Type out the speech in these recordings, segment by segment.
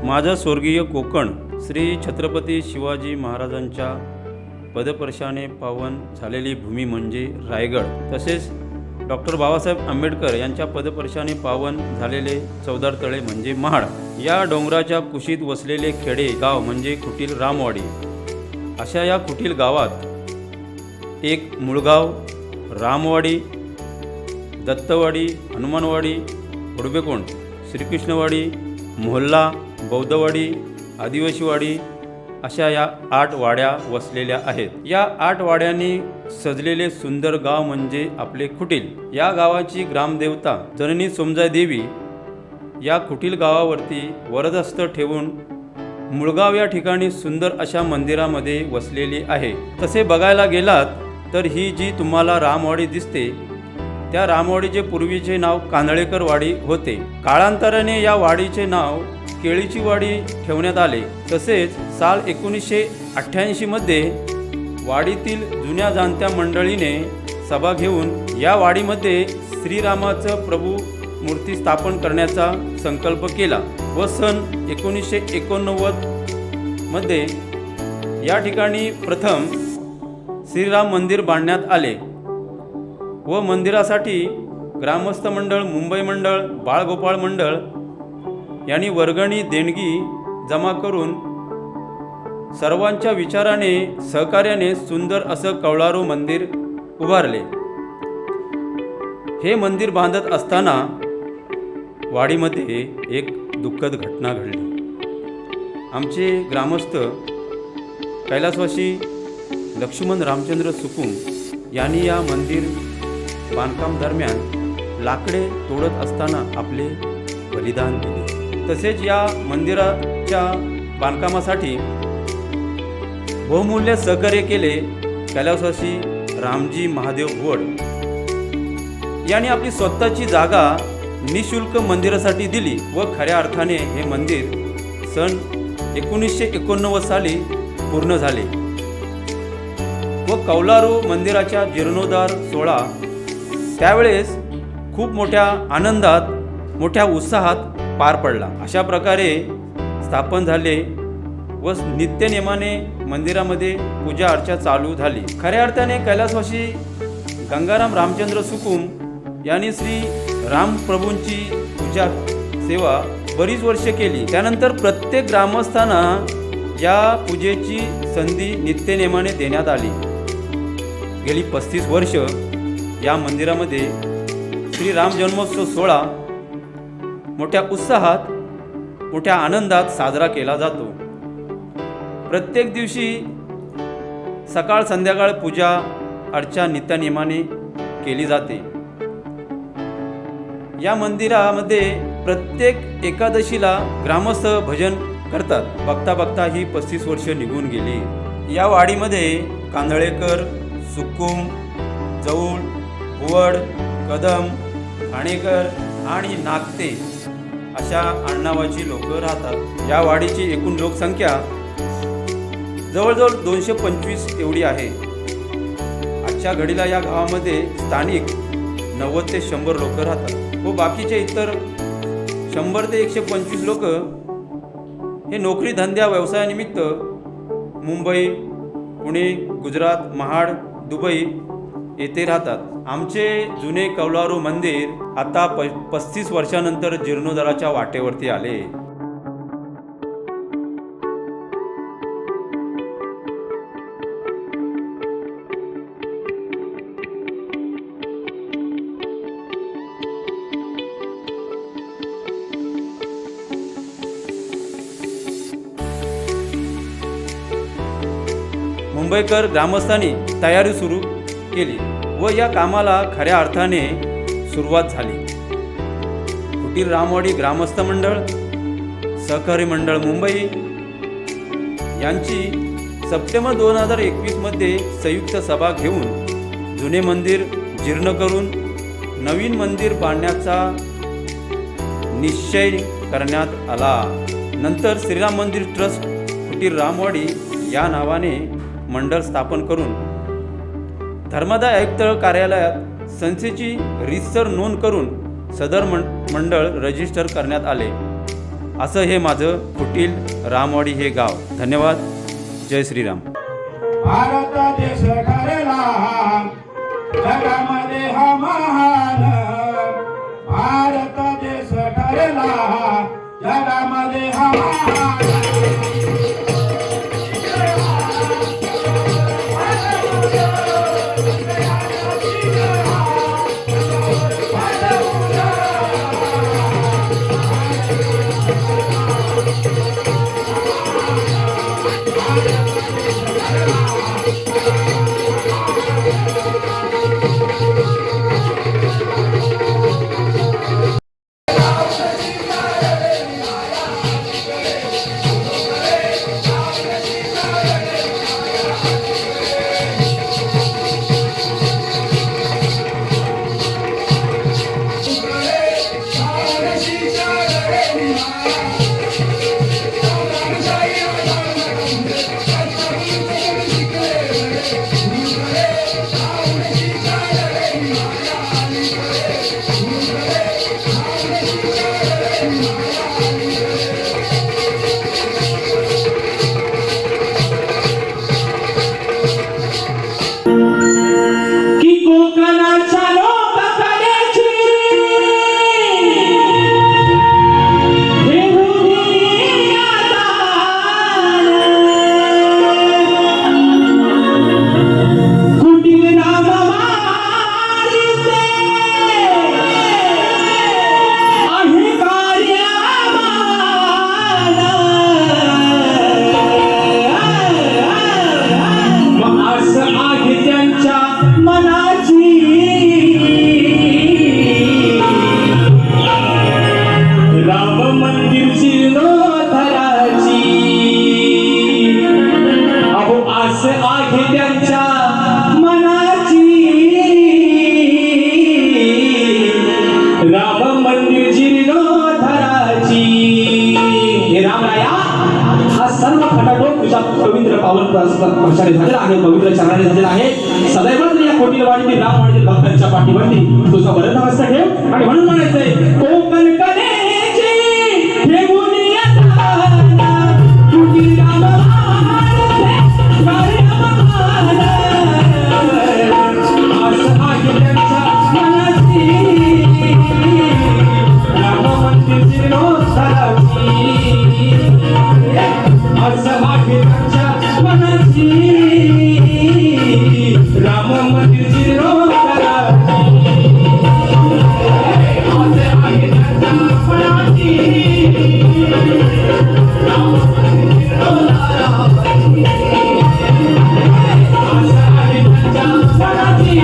माझं स्वर्गीय कोकण श्री छत्रपती शिवाजी महाराजांच्या पदस्पर्शाने पावन झालेली भूमी म्हणजे रायगड, तसेच डॉक्टर बाबासाहेब आंबेडकर यांच्या पदस्पर्शाने पावन झालेले चवदार तळे म्हणजे महाड. या डोंगराच्या कुशीत वसलेले खेडे गाव म्हणजे कुटील रामवाडी. अशा या कुटील गावात एक मुळगाव, रामवाडी, दत्तवाडी, हनुमानवाडी, उडबेकोंड, श्रीकृष्णवाडी, मोहल्ला, बौद्धवाडी, आदिवासीवाडी अशा या 8 वाड्या वसलेल्या आहेत. या 8 वाड्यांनी सजलेले सुंदर गाव म्हणजे आपले कुटील. या गावाची ग्रामदेवता जननी सोमजाई देवी या कुटील गावावरती वरदहस्त ठेवून मुळगाव या ठिकाणी सुंदर अशा मंदिरामध्ये वसलेली आहे. तसे बघायला गेलात तर ही जी तुम्हाला रामवाडी दिसते त्या रामवाडीचे पूर्वीचे नाव कांदळेकर वाडी होते. काळांतराने या वाडीचे नाव केळीची वाडी ठेवण्यात आले. तसेच साल 1988 मध्ये वाडीतील जुन्या जाणत्या मंडळीने सभा घेऊन या वाडीमध्ये श्रीरामाचं प्रभू मूर्ती स्थापन करण्याचा संकल्प केला व सन 1989 मध्ये या ठिकाणी प्रथम श्रीराम मंदिर बांधण्यात आले व मंदिरासाठी ग्रामस्थ मंडळ, मुंबई मंडळ, बाळगोपाळ मंडळ यांनी वर्गणी देणगी जमा करून सर्वांच्या विचाराने सहकार्याने सुंदर असं कौलारू मंदिर उभारले. हे मंदिर बांधत असताना वाडीमध्ये एक दुःखद घटना घडली. आमचे ग्रामस्थ कैलासवासी लक्ष्मण रामचंद्र सुकुम यांनी या मंदिर बांधकाम दरम्यान लाकडे तोडत असताना आपले बलिदान दिले. तसेच या मंदिराच्या बांधकामासाठी बहुमूल्य सहकार्य केले कैलासवासी रामजी महादेव वड यांनी आपली स्वतःची जागा निशुल्क मंदिरासाठी दिली व खऱ्या अर्थाने हे मंदिर सन 1989 साली पूर्ण झाले व कौलारू मंदिराच्या जीर्णोद्धार सोहळा त्यावेळेस खूप मोठ्या आनंदात, मोठ्या उत्साहात पार पडला. अशा प्रकारे स्थापन झाले व नित्यनेमाने मंदिरामध्ये पूजा अर्चा चालू झाली. खऱ्या अर्थाने कैलासवासी गंगाराम रामचंद्र सुकुम यांनी श्री राम प्रभूंची पूजा सेवा बरीच वर्ष केली. त्यानंतर प्रत्येक ग्रामस्थांना या पूजेची संधी नित्यनेमाने देण्यात आली. गेली 35 वर्ष या मंदिरामध्ये श्री राम जन्मोत्सव सोहळा मोठ्या उत्साहात, मोठ्या आनंदात साजरा केला जातो. प्रत्येक दिवशी सकाळ संध्याकाळ पूजा अर्चा नित्यनेमाने केली जाते. या मंदिरामध्ये प्रत्येक एकादशीला ग्रामस्थ भजन करतात. बघता बघता ही 35 वर्ष निघून गेली. या वाडीमध्ये कांदळेकर, सुकुम, जवळ, भुवड, कदम, खाणेकर आणि नागते अशा आडनावाची लोक राहतात. या वाडीची एकूण लोकसंख्या जवळजवळ 225 एवढी आहे. आजच्या घडीला या गावामध्ये स्थानिक 90 ते 100 लोक राहतात व बाकीचे इतर 100 ते 125 लोक हे नोकरी धंद्या व्यवसायानिमित्त मुंबई, पुणे, गुजरात, महाड, दुबई येथे राहतात. आमचे जुने कौलारू मंदिर आता 35 वर्षानंतर जीर्णोद्धाराच्या वाटेवरती आले. मुंबईकर ग्रामस्थांनी तयारी सुरू केली व या कामाला खऱ्या अर्थाने सुरुवात झाली. कुटील रामवाडी ग्रामस्थ मंडळ, सहकारी मंडळ मुंबई यांची सप्टेंबर 2021 मध्ये संयुक्त सभा घेऊन जुने मंदिर जीर्ण करून नवीन मंदिर बांधण्याचा निश्चय करण्यात आला. नंतर श्रीराम मंदिर ट्रस्ट कुटील रामवाडी या नावाने मंडळ स्थापन करून धर्मादाय आयुक्त कार्यालयात संस्थेची रीतसर नोंद करून सदर मंडळ रजिस्टर करण्यात आले. असं हे माझं कुटील रामवाडी हे गाव. धन्यवाद. जय श्रीराम. भारत देश ठरला जगामध्ये हा महान, भारत देश ठरला जगामध्ये हा महान. की कोकणाच्या लोककलेची हे कुटील रामवाडीचे आहे असं आहे त्यांच्या मनाची राम मंदिर जीर्णोद्धाराची. अहो असं आहे त्यांच्या मनाची राम मंदिर जीर्णोद्धाराची. हे रामराया हा सर्व खटाटोप तुझ्या पवित्र पावन प्रसारे झालेला आहे, पवित्र चरणाने झालेला आहे. सदैव या कोटीलवाडीतील रामवाडीतील भक्तांच्या पाठीवरती तुझा वरद नमस्कार ठेव आणि म्हणून म्हणायचंय कोकण कलेची हे गुणिया कुटील रामवाडीचे कार्यमान. असं आहे त्यांच्या मनाची राम मंदिर जीर्णोद्धाराची. असं आहे त्यांच्या मनाची राम मंदिर जीर्णोद्धाराची. असं आहे त्यांच्या मनाची राम मंदिर जीर्णोद्धाराची. असं आहे त्यांच्या मनाची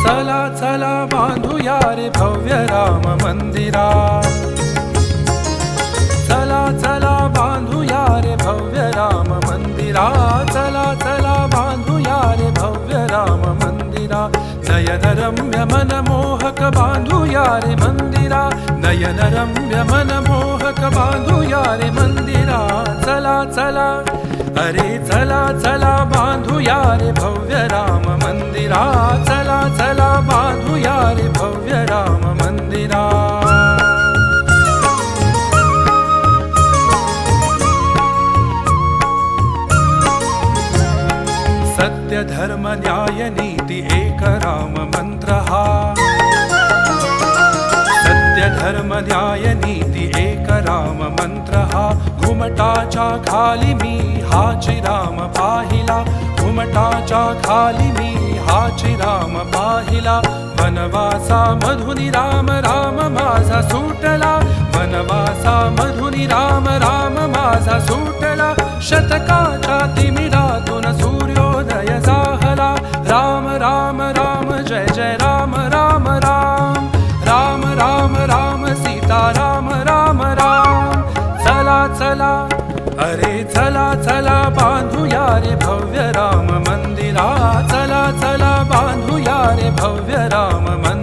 चला चला बांधूया रे भव्य राम मंदिरा. चला चला बांधूया रे भव्य राम मंदिरा. चला चला बांधूया रे भव्य राम मंदिरा. नयन रम्य मनमोहक बांधूया रे मंदिरा. नयन रम्य मनमोहक बांधूया रे मंदिरा. चला चला अरे चला चला बांधूया रे भव्य राम मंदिरा. चला चला बांधूया रे भव्य राम मंदिरा. सत्य धर्म न्याय नीती एक राम मंत्र हा. सत्य धर्म न्याय नीती एक राम मंत्र हा. घुमटाच्या खाली मी हाची राम पाहिला. घुमटाच्या खाली मी हाची राम पाहिला. वनवासा मधुनी राम राम माझा सुटला. वनवासा मधुनी राम राम माझा सुटला. शतकाच्या तिमिरातून सूर्योदय जाहला. राम राम राम जय जय राम राम राम. राम राम राम सीताराम. चला अरे चला चला बांधूया रे भव्य राम मंदिरा चला चला बांधूया रे भव्य राम मंदिरा